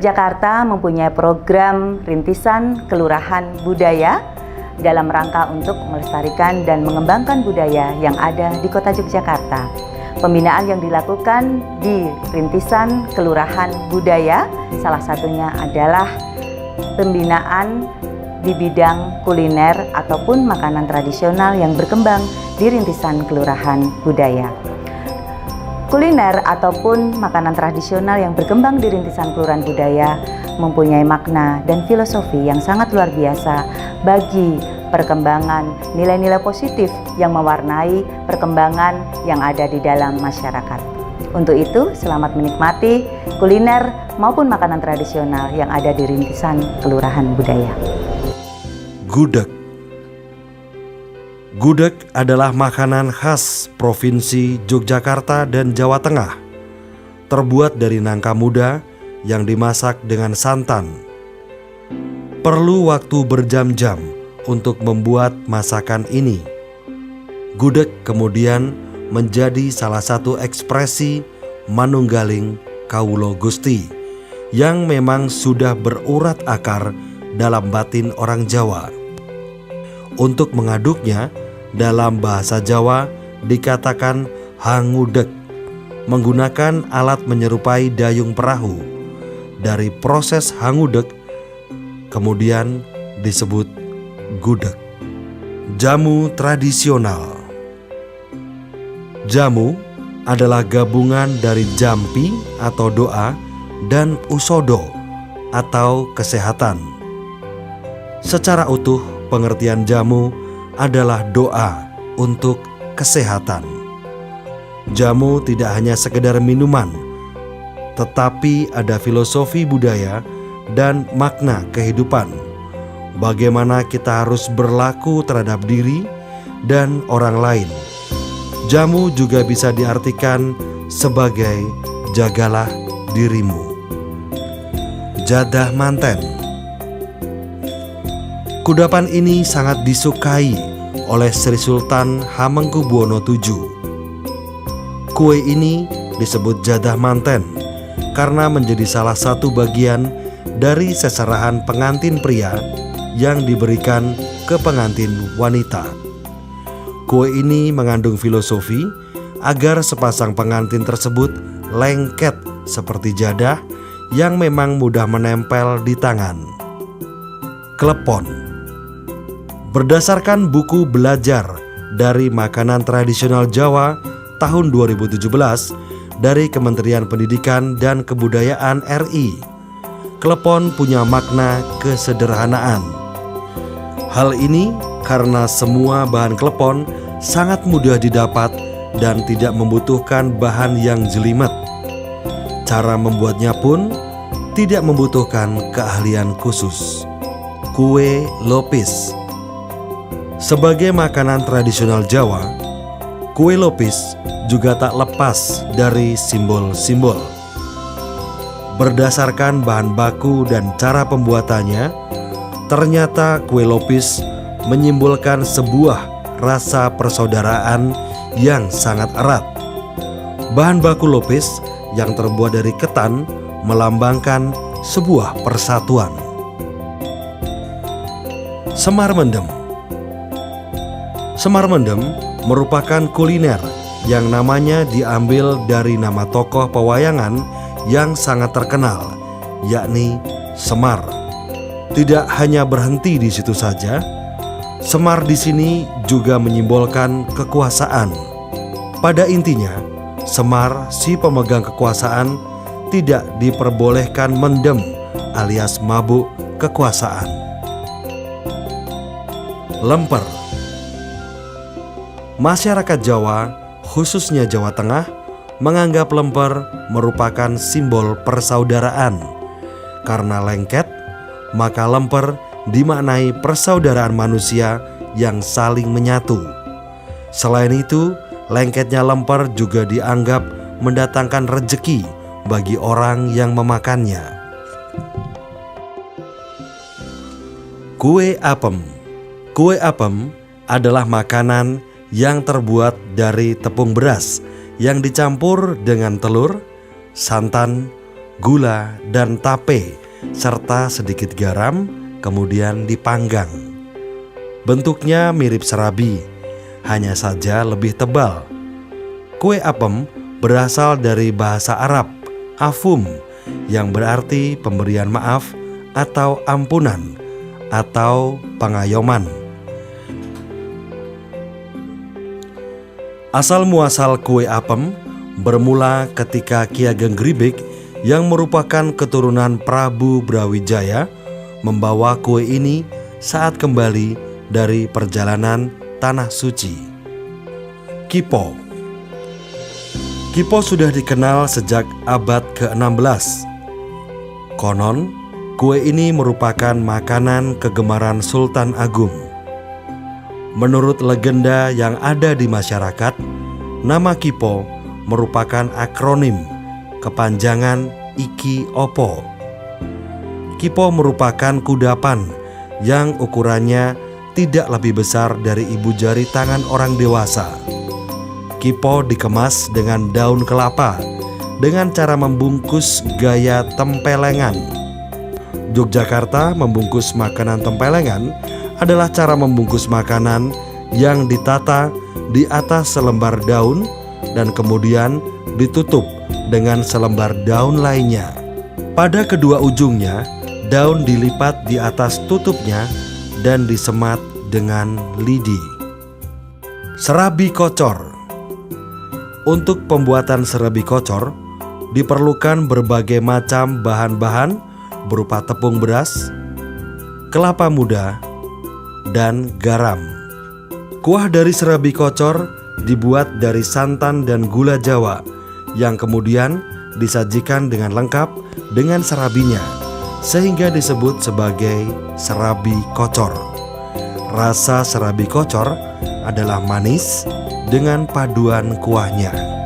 Yogyakarta mempunyai program rintisan kelurahan budaya dalam rangka untuk melestarikan dan mengembangkan budaya yang ada di Kota Yogyakarta. Pembinaan yang dilakukan di rintisan kelurahan budaya salah satunya adalah pembinaan di bidang kuliner ataupun makanan tradisional yang berkembang di rintisan kelurahan budaya. Kuliner ataupun makanan tradisional yang berkembang di rintisan kelurahan budaya mempunyai makna dan filosofi yang sangat luar biasa bagi perkembangan nilai-nilai positif yang mewarnai perkembangan yang ada di dalam masyarakat. Untuk itu, selamat menikmati kuliner maupun makanan tradisional yang ada di rintisan kelurahan budaya. Gudeg. Gudeg adalah makanan khas Provinsi Yogyakarta dan Jawa Tengah. Terbuat dari nangka muda yang dimasak dengan santan. Perlu waktu berjam-jam untuk membuat masakan ini. Gudeg kemudian menjadi salah satu ekspresi manunggaling Kawula Gusti yang memang sudah berurat akar dalam batin orang Jawa. Untuk mengaduknya, dalam bahasa Jawa dikatakan hangudeg, menggunakan alat menyerupai dayung perahu. Dari proses hangudeg kemudian disebut gudeg. Jamu tradisional. Jamu adalah gabungan dari jampi atau doa dan usodo atau kesehatan. Secara utuh, pengertian jamu adalah doa untuk kesehatan. Jamu tidak hanya sekedar minuman, tetapi ada filosofi budaya dan makna kehidupan. Bagaimana kita harus berlaku terhadap diri dan orang lain. Jamu juga bisa diartikan sebagai jagalah dirimu. Jadah manten. Kudapan ini sangat disukai oleh Sri Sultan Hamengkubuwono VII. Kue ini disebut jadah manten karena menjadi salah satu bagian dari seserahan pengantin pria yang diberikan ke pengantin wanita. Kue ini mengandung filosofi agar sepasang pengantin tersebut lengket seperti jadah yang memang mudah menempel di tangan. Klepon. Berdasarkan buku belajar dari makanan tradisional Jawa tahun 2017 dari Kementerian Pendidikan dan Kebudayaan RI, klepon punya makna kesederhanaan. Hal ini karena semua bahan klepon sangat mudah didapat dan tidak membutuhkan bahan yang jelimet. Cara membuatnya pun tidak membutuhkan keahlian khusus. Kue lopis. Sebagai makanan tradisional Jawa, kue lopis juga tak lepas dari simbol-simbol. Berdasarkan bahan baku dan cara pembuatannya, ternyata kue lopis menyimbolkan sebuah rasa persaudaraan yang sangat erat. Bahan baku lopis yang terbuat dari ketan melambangkan sebuah persatuan. Semar mendem. Semar mendem merupakan kuliner yang namanya diambil dari nama tokoh pewayangan yang sangat terkenal, yakni Semar. Tidak hanya berhenti di situ saja, Semar di sini juga menyimbolkan kekuasaan. Pada intinya, Semar si pemegang kekuasaan tidak diperbolehkan mendem alias mabuk kekuasaan. Lemper. Masyarakat Jawa, khususnya Jawa Tengah, menganggap lemper merupakan simbol persaudaraan. Karena lengket, maka lemper dimaknai persaudaraan manusia yang saling menyatu. Selain itu, lengketnya lemper juga dianggap mendatangkan rejeki bagi orang yang memakannya. Kue apem. Kue apem adalah makanan yang terbuat dari tepung beras yang dicampur dengan telur, santan, gula, dan tape, serta sedikit garam, kemudian dipanggang. Bentuknya mirip serabi, hanya saja lebih tebal. Kue apem berasal dari bahasa Arab, afum, yang berarti pemberian maaf atau ampunan atau pengayoman. Asal-muasal kue apem bermula ketika Ki Ageng Gribek yang merupakan keturunan Prabu Brawijaya membawa kue ini saat kembali dari perjalanan Tanah Suci. Kipo. Kipo sudah dikenal sejak abad ke-16. Konon, kue ini merupakan makanan kegemaran Sultan Agung. Menurut legenda yang ada di masyarakat, nama Kipo merupakan akronim kepanjangan Iki Opo. Kipo merupakan kudapan yang ukurannya tidak lebih besar dari ibu jari tangan orang dewasa. Kipo dikemas dengan daun kelapa dengan cara membungkus gaya tempelengan. Yogyakarta membungkus makanan tempelengan adalah cara membungkus makanan yang ditata di atas selembar daun dan kemudian ditutup dengan selembar daun lainnya. Pada kedua ujungnya, daun dilipat di atas tutupnya dan disemat dengan lidi. Serabi kocor. Untuk pembuatan serabi kocor diperlukan berbagai macam bahan-bahan berupa tepung beras, kelapa muda, dan garam. Kuah dari serabi kocor dibuat dari santan dan gula Jawa yang kemudian disajikan dengan lengkap dengan serabinya, sehingga disebut sebagai serabi kocor. Rasa serabi kocor adalah manis dengan paduan kuahnya.